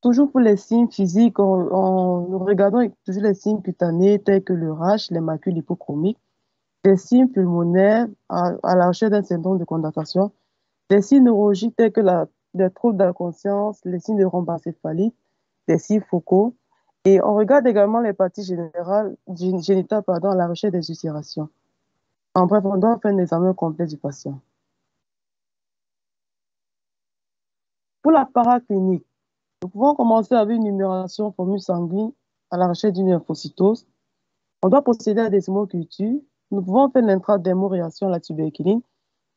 Toujours pour les signes physiques, nous regardons toujours les signes cutanés tels que le rash, les macules hypochromiques, des signes pulmonaires à la recherche d'un syndrome de condensation, des signes neurologiques tels que les troubles de la conscience, les signes de rhomboencéphalite, des signes focaux. Et on regarde également les parties génitales à la recherche des ulcérations. En bref, on doit faire un examen complet du patient. Pour la paraclinique, nous pouvons commencer avec une numération formule sanguine à la recherche d'une lymphocytose. On doit procéder à des hémocultures. Nous pouvons faire l'intradémoréation à la tuberculine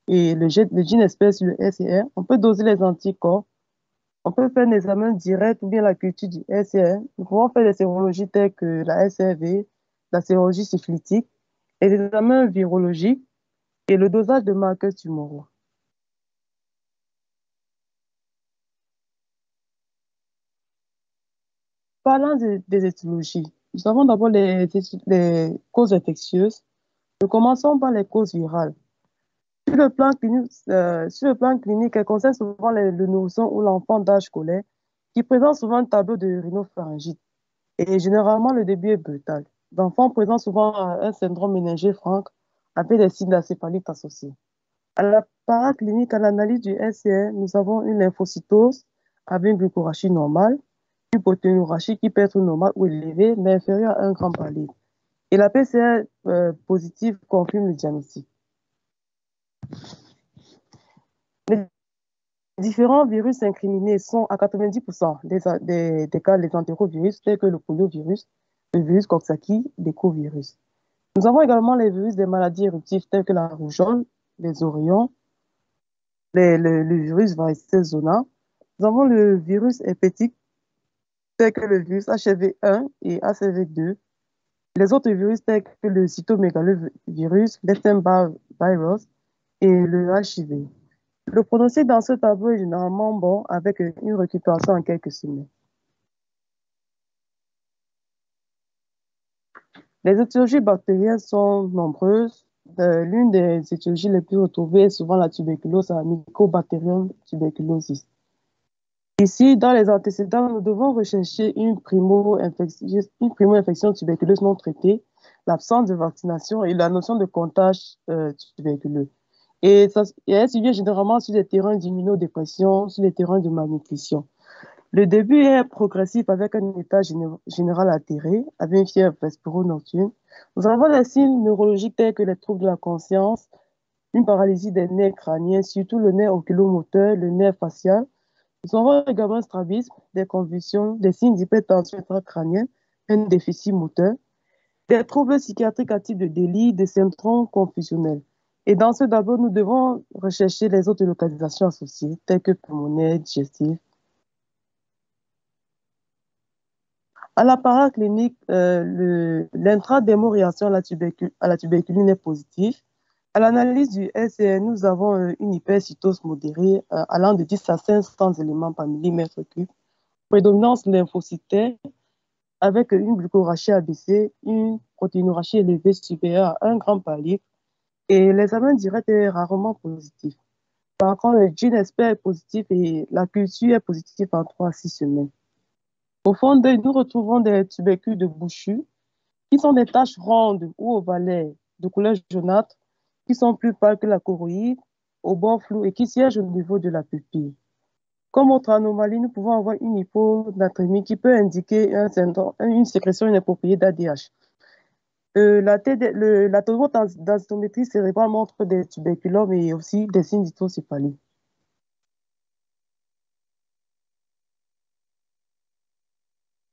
et le gène espèce, le SCR. On peut doser les anticorps. On peut faire un examen direct ou bien la culture du SCR. Nous pouvons faire des sérologies telles que la SRV, la sérologie syphilitique et des examens virologiques et le dosage de marqueurs tumoraux. Parlant des étiologies, nous avons d'abord les causes infectieuses. Nous commençons par les causes virales. Sur le plan clinique, elles concernent souvent le nourrisson ou l'enfant d'âge scolaire qui présente souvent un tableau de rhinopharyngite. Et généralement, le début est brutal. L'enfant présente souvent un syndrome méningé franc avec des signes d'acéphalite associés. À la paraclinique, à l'analyse du SCR, nous avons une lymphocytose avec une glucorachie normale, une protéinorachie qui peut être normale ou élevée, mais inférieure à 1 gramme par litre. Et la PCR positive confirme le diagnostic. Les différents virus incriminés sont à 90% des cas les entérovirus, tels que le poliovirus, le virus Coxsackie, les covirus. Nous avons également les virus des maladies éruptives telles que la rougeole, les orions, le virus varicelle zona. Nous avons le virus herpétique tels que le virus HPV-1 et HPV-2. Les autres virus tels que le cytomégalovirus, l'Epstein-Barr virus et le HIV. Le pronostic dans ce tableau est généralement bon avec une récupération en quelques semaines. Les étiologies bactériennes sont nombreuses. L'une des étiologies les plus retrouvées est souvent la tuberculose à Mycobacterium tuberculosis. Ici, dans les antécédents, nous devons rechercher une primo-infection tuberculeuse non traitée, l'absence de vaccination et la notion de contact tuberculeux. Et elle survient généralement sur les terrains d'immunodépression, sur les terrains de malnutrition. Le début est progressif avec un état général altéré, avec une fièvre vespéro-nocturne. Nous avons des signes neurologiques tels que les troubles de la conscience, une paralysie des nerfs crâniens, surtout le nerf oculomoteur, le nerf facial. Nous avons également un strabisme, des convulsions, des signes d'hypertension intracrânienne, un déficit moteur, des troubles psychiatriques à type de délit, des syndromes confusionnels. Et dans ce tableau, nous devons rechercher les autres localisations associées, telles que pulmonaire, digestive. À la paraclinique, l'intradémoréation à la tuberculine est positive. À l'analyse du SCR, nous avons une hypercytose modérée allant de 10 à 500 éléments par millimètre cube, prédominance lymphocytaire avec une glucorachie abaissée, une protéinorachie élevée supérieure à 1 gramme par litre et l'examen direct est rarement positif. Par contre, le gene est positif et la culture est positive en 3 à 6 semaines. Au fond d'œil, nous retrouvons des tubercules de Bouchu qui sont des taches rondes ou ovalaires de couleur jaunâtre qui sont plus pâles que la choroïde, au bord flou et qui siègent au niveau de la pupille. Comme autre anomalie, nous pouvons avoir une hyponatrémie qui peut indiquer une sécrétion inappropriée d'ADH. La tomodensitométrie cérébrale montre des tuberculomes et aussi des signes d'hydrocéphalie.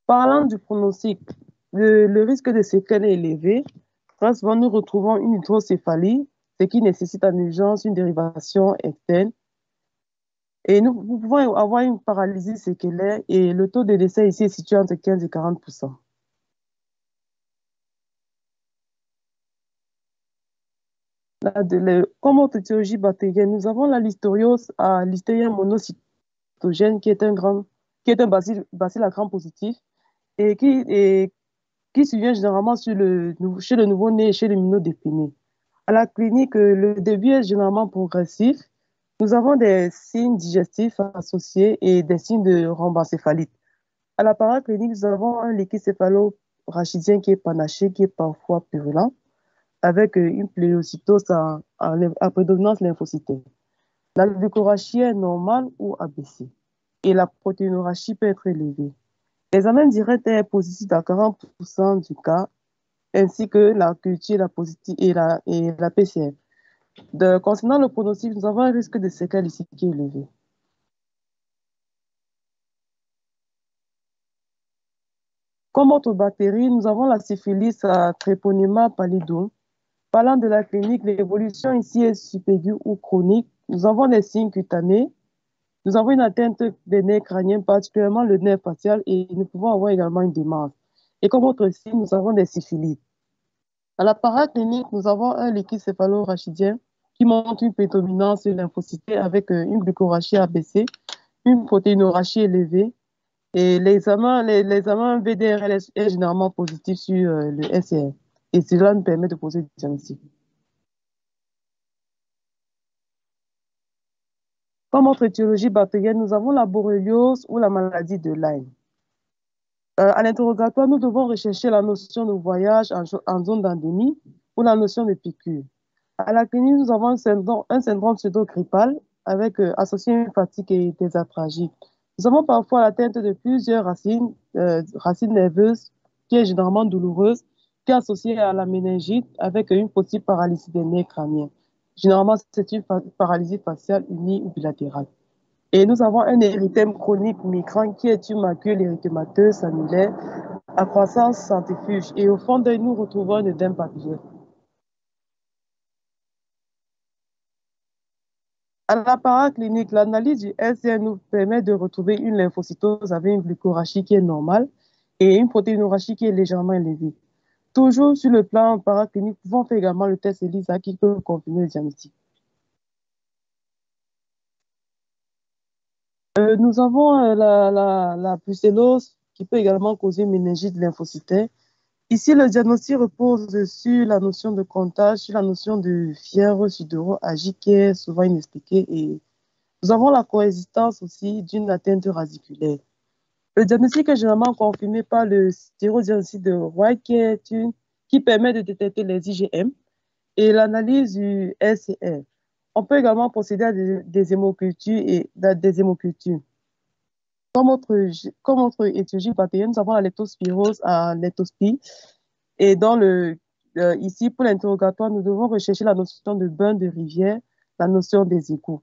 Parlant du pronostic, le risque de séquelles est élevé. Très souvent, nous retrouvons une hydrocéphalie, ce qui nécessite en urgence une dérivation externe. Et nous pouvons avoir une paralysie séquelaire et le taux de décès ici est situé entre 15 et 40%. Comme autre étiologie bactérienne, nous avons la listériose à Listeria monocytogène qui est un bacille à gram positif et qui survient généralement chez le nouveau-né et chez l'immunodéprimé. À la clinique, le début est généralement progressif. Nous avons des signes digestifs associés et des signes de rhomboencéphalite. À la paraclinique, nous avons un liquide céphalo-rachidien qui est panaché, qui est parfois purulent, avec une pléocytose à prédominance lymphocytaire. La glucorachie est normale ou abaissée et la protéinorachie peut être élevée. L'examen direct est positif dans 40% du cas, ainsi que la culture la positive et la PCR. Concernant le pronostic, nous avons un risque de séquelles ici qui est élevé. Comme autre bactérie, nous avons la syphilis à Treponema pallidum. Parlant de la clinique, l'évolution ici est subaiguë ou chronique. Nous avons des signes cutanés. Nous avons une atteinte des nerfs crâniens, particulièrement le nerf facial, et nous pouvons avoir également une démence. Et comme autre signe, nous avons des syphilites. À la paraclinique, nous avons un liquide céphalo-rachidien qui montre une prédominance lymphocytaire avec une glucorachie abaissée, une protéinorachie élevée. Et l'examen VDRL est généralement positif sur le SCR. Et cela nous permet de poser le diagnostic. Comme autre étiologie bactérienne, nous avons la borréliose ou la maladie de Lyme. À l'interrogatoire, nous devons rechercher la notion de voyage en zone d'endémie ou la notion de piqûre. À la clinique, nous avons un syndrome pseudo-grippal avec associé à une fatigue et des atragiques. Nous avons parfois l'atteinte de plusieurs racines nerveuses qui est généralement douloureuse, qui est associée à la méningite avec une possible paralysie des nerfs crâniens. Généralement, c'est une paralysie faciale unie ou bilatérale. Et nous avons un érythème chronique migrant qui est une macule érythémateuse annulaire à croissance centrifuge. Et au fond d'œil, nous retrouvons un œdème papillaire. À l'appareil clinique, l'analyse du LCR nous permet de retrouver une lymphocytose avec une glucorachie qui est normale et une protéinorachie qui est légèrement élevée. Toujours sur le plan paraclinique, nous pouvons faire également le test ELISA qui peut confirmer le diagnostic. Nous avons la brucellose qui peut également causer une méningite lymphocytaire. Ici, le diagnostic repose sur la notion de comptage, sur la notion de fièvre sudoro-agique qui est souvent inexpliquée et nous avons la coexistence aussi d'une atteinte radiculaire. Le diagnostic est généralement confirmé par le stérodiagnostic de Roy qui permet de détecter les IgM et l'analyse du SCR. On peut également procéder à des hémocultures et des hémocultures. Comme autre étiologie bactérienne, nous avons la leptospirose à leptospire. Et ici, pour l'interrogatoire, nous devons rechercher la notion de bain de rivière, la notion des égouts.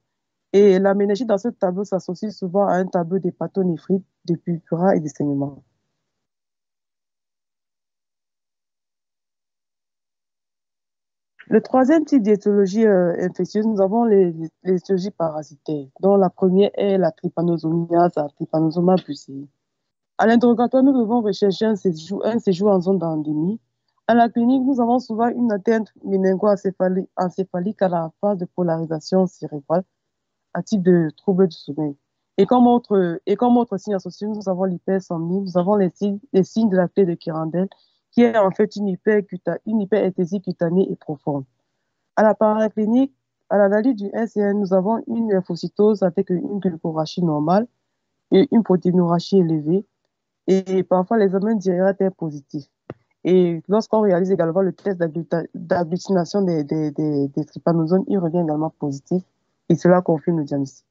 Et la méningite dans ce tableau s'associe souvent à un tableau d'hépatonéphrites, de purpura et de saignement. Le troisième type d'étiologie infectieuse, nous avons les étiologies parasitaires, dont la première est la trypanosomiase, la trypanosoma brucei. À l'interrogatoire, nous devons rechercher un séjour en zone d'endémie. À la clinique, nous avons souvent une atteinte méningo-encéphalique à la phase de polarisation cérébrale, à type de trouble du sommeil. Et comme autre signe associé, nous avons l'hypersomnie, nous avons les signes de la plaie de Kirandel, qui est en fait une hyperesthésie cutanée et profonde. À la paraclinique, à l'analyse du SCN, nous avons une lymphocytose avec une glucorachie normale et une protéinorachie élevée. Et parfois, l'examen direct est positif. Et lorsqu'on réalise également le test d'agglutination des trypanosomes, il revient également positif. Et cela confirme le diagnostic.